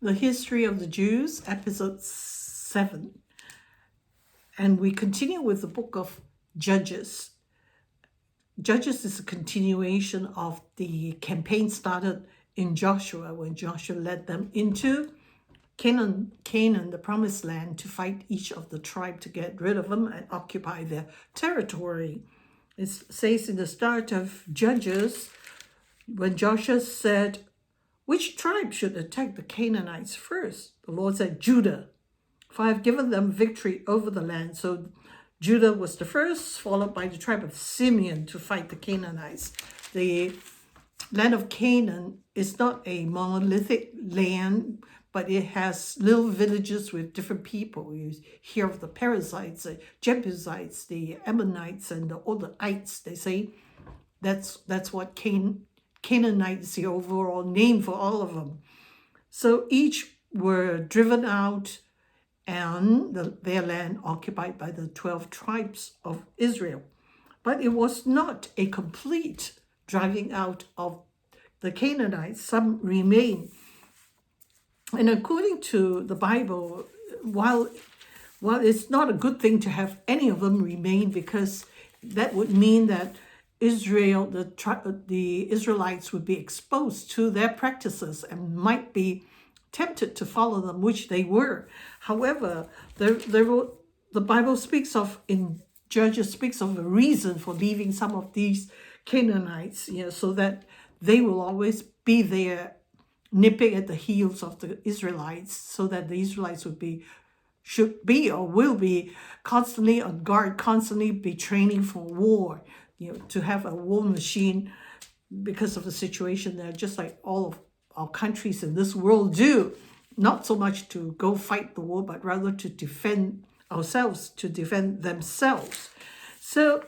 The History of the Jews, episode 7. And we continue with the book of Judges. Judges is a continuation of the campaign started in Joshua when Joshua led them into Canaan, the promised land, to fight each of the tribe to get rid of them and occupy their territory. It says in the start of Judges, when Joshua said, "Which tribe should attack the Canaanites first?" The Lord said, "Judah, for I have given them victory over the land." So Judah was the first, followed by the tribe of Simeon to fight the Canaanites. The land of Canaan is not a monolithic land, but it has little villages with different people. You hear of the Perizzites, the Jebusites, the Ammonites, and all the ites. They say that's what Canaanites, the overall name for all of them. So each were driven out and their land occupied by the 12 tribes of Israel. But it was not a complete driving out of the Canaanites. Some remain. And according to the Bible, while it's not a good thing to have any of them remain, because that would mean that Israel, the Israelites would be exposed to their practices and might be tempted to follow them, which they were. However, the Bible speaks of, in Judges, speaks of a reason for leaving some of these Canaanites, so that they will always be there nipping at the heels of the Israelites, so that the Israelites should be or will be constantly on guard, constantly be training for war, to have a war machine because of the situation there, just like all of our countries in this world do. Not so much to go fight the war, but rather to defend ourselves, to defend themselves. So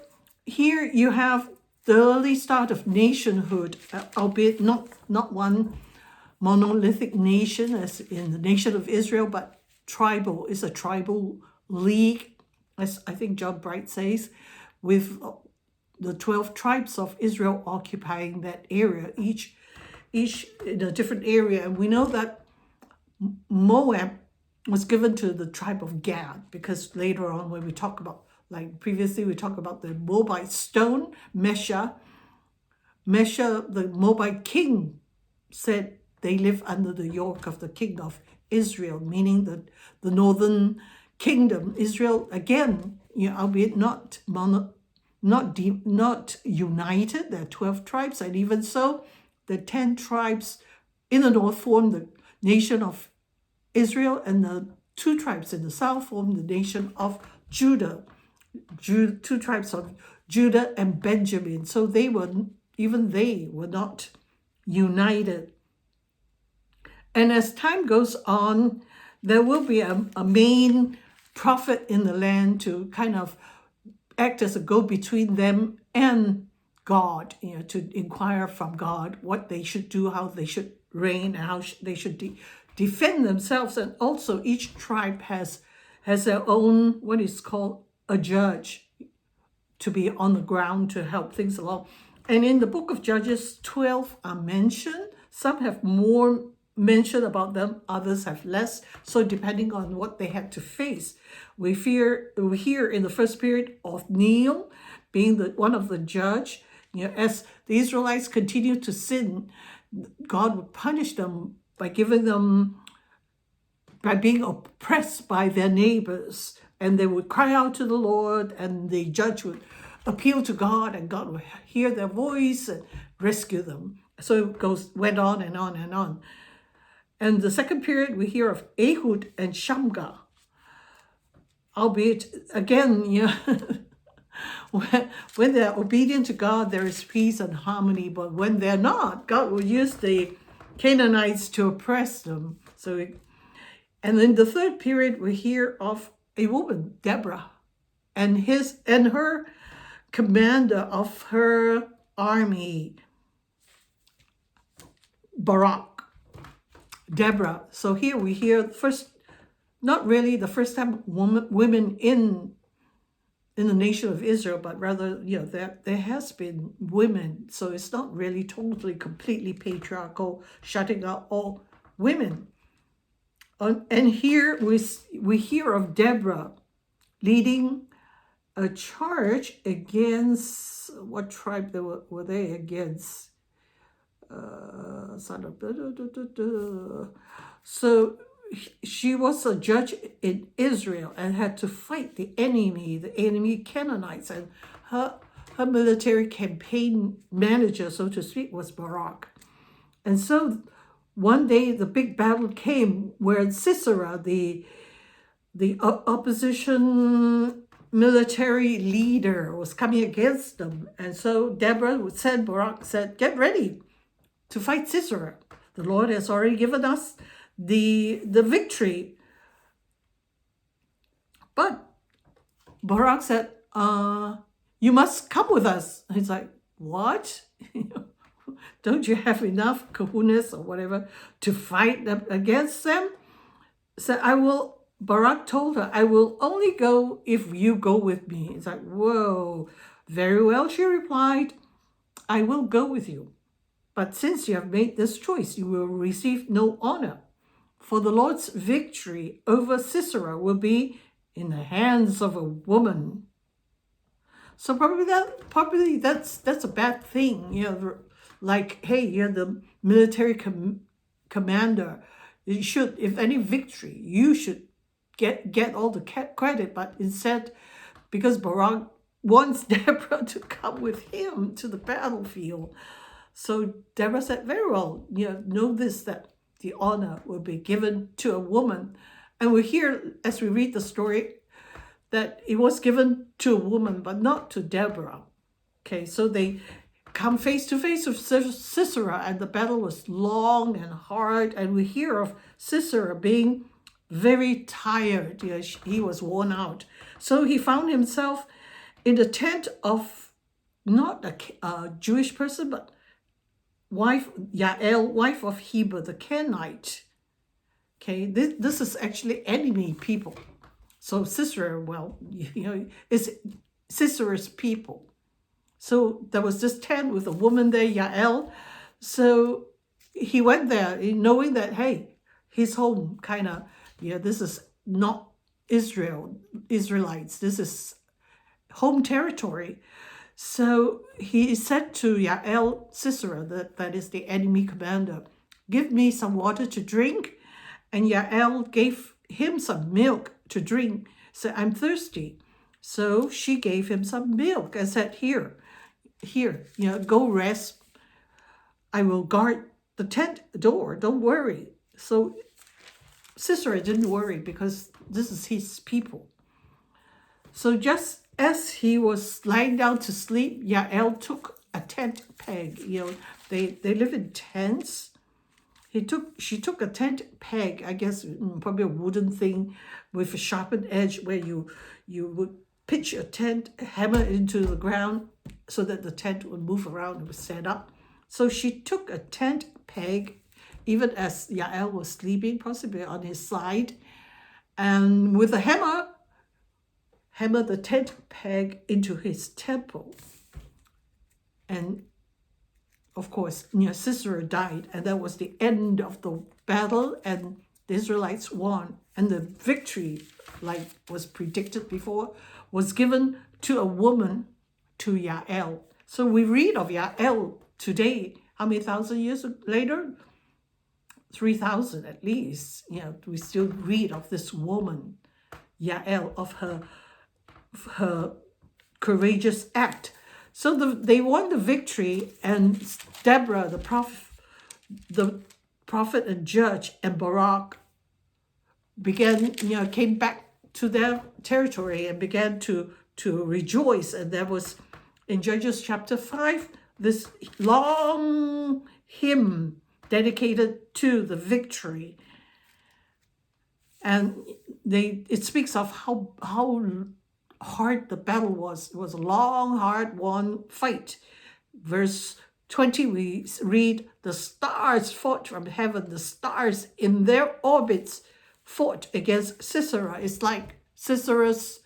here you have the early start of nationhood, albeit not one monolithic nation as in the nation of Israel, but tribal. Is a tribal league, as I think John Bright says, with the 12 tribes of Israel occupying that area, each in a different area. And we know that Moab was given to the tribe of Gad, because later on when we talk about, like previously we talked about the Moabite stone, Mesha, the Moabite king, said they live under the yoke of the king of Israel, meaning that the northern kingdom, Israel, again, albeit not united, there are 12 tribes, and even so, the 10 tribes in the north form the nation of Israel, and the 2 tribes in the south form the nation of Judah. 2 tribes of Judah and Benjamin. So they were not united. And as time goes on, there will be a main prophet in the land to kind of act as a go-between them and God, to inquire from God what they should do, how they should reign, and how they should defend themselves. And also each tribe has their own, what is called a judge, to be on the ground to help things along. And in the book of Judges, 12 are mentioned. Some have more mention about them, others have less. So depending on what they had to face. We hear in the first period of Othniel being one of the judge. As the Israelites continue to sin, God would punish them by being oppressed by their neighbors. And they would cry out to the Lord, and the judge would appeal to God, and God would hear their voice and rescue them. So it went on and on and on. And the second period, we hear of Ehud and Shamgar. Albeit, again, when they're obedient to God, there is peace and harmony. But when they're not, God will use the Canaanites to oppress them. And in the third period, we hear of a woman, Deborah, and her commander of her army, Barak. Deborah. So here we hear not really the first time women in the nation of Israel, but rather, there has been women. So it's not really totally, completely patriarchal, shutting out all women. And here we hear of Deborah leading a charge against, what tribe were they against? So she was a judge in Israel and had to fight the enemy Canaanites, and her military campaign manager, so to speak, was Barak. And so one day the big battle came where Sisera, the opposition military leader, was coming against them. And so Barak said, get ready to fight Sisera. The Lord has already given us the victory. But Barak said, you must come with us. He's like, what? Don't you have enough kahunas or whatever to fight against them? So Barak told her, I will only go if you go with me. It's like, whoa, very well, she replied, I will go with you. But since you have made this choice, you will receive no honor. For the Lord's victory over Sisera will be in the hands of a woman. So probably that's a bad thing, like, hey, you're the military commander. You should, if any victory, you should get all the credit. But instead, because Barak wants Deborah to come with him to the battlefield, so Deborah said, very well, know this, that the honor will be given to a woman. And we hear, as we read the story, that it was given to a woman, but not to Deborah. Okay, so they come face to face with Sisera, and the battle was long and hard. And we hear of Sisera being very tired. He was worn out. So he found himself in the tent of not a Jewish person, but Yael, wife of Heber the Kenite. Okay, this is actually enemy people. So Sisera, is Sisera's people. So there was this tent with a woman there, Yael. So he went there knowing that, hey, his home this is not Israelites. This is home territory. So he said to Yael, Sisera, that is the enemy commander, give me some water to drink. And Yael gave him some milk to drink. Said, I'm thirsty. So she gave him some milk and said, here, go rest. I will guard the tent door. Don't worry. So Sisera didn't worry because this is his people. So just as he was lying down to sleep, Yael took a tent peg. They live in tents. She took a tent peg, I guess probably a wooden thing with a sharpened edge where you would pitch your tent, hammer it into the ground so that the tent would move around and was set up. So she took a tent peg, even as Yael was sleeping, possibly on his side, and with a hammer the tent peg into his temple. And of course, Sisera died, and that was the end of the battle, and the Israelites won. And the victory, like was predicted before, was given to a woman, to Yael. So we read of Yael today, how many thousand years later? 3,000 at least. We still read of this woman, Yael, of her courageous act. So they won the victory, and Deborah, the prophet and judge, and Barak came back to their territory and began to rejoice. And there was, in Judges chapter 5, this long hymn dedicated to the victory. And it speaks of how hard the battle was. It was a long, hard-won fight. Verse 20, we read, the stars fought from heaven. The stars in their orbits fought against Sisera. It's like Sisera's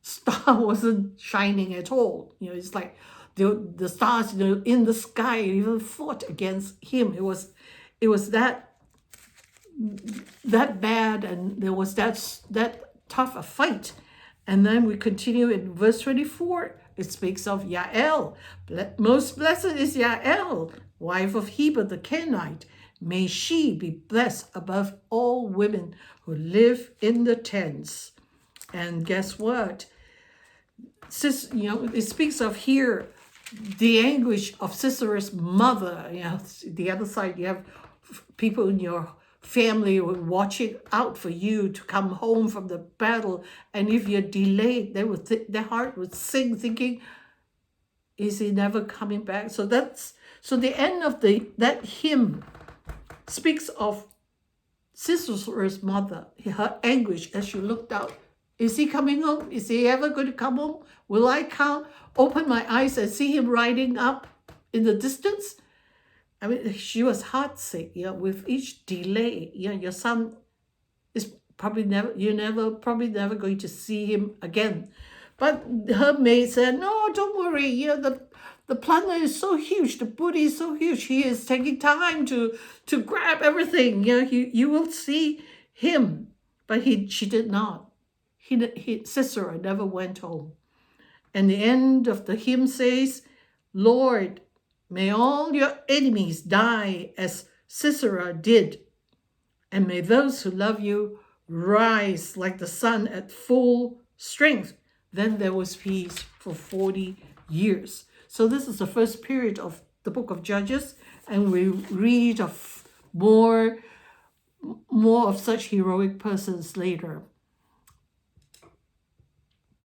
star wasn't shining at all. It's like the stars in the sky even fought against him. It was that that bad, and there was that tough a fight. And then we continue in verse 24. It speaks of Yael. Most blessed is Yael, wife of Heber the Kenite. May she be blessed above all women who live in the tents. And guess what? It speaks of here the anguish of Sisera's mother. The other side, you have people in your family were watching out for you to come home from the battle, and if you're delayed, their heart would sink, thinking, "Is he never coming back?" So the end of that hymn speaks of Sisera's mother, her anguish as she looked out. Is he coming home? Is he ever going to come home? Will I open my eyes and see him riding up in the distance? I mean, she was heartsick, with each delay. Your son is probably probably never going to see him again. But her maid said, "No, don't worry. The plunder is so huge, the booty is so huge. He is taking time to grab everything. You will see him." But she did not. Sisera never went home. And the end of the hymn says, "Lord, may all your enemies die as Sisera did, and may those who love you rise like the sun at full strength." Then there was peace for 40 years. So this is the first period of the book of Judges, and we read of more of such heroic persons later.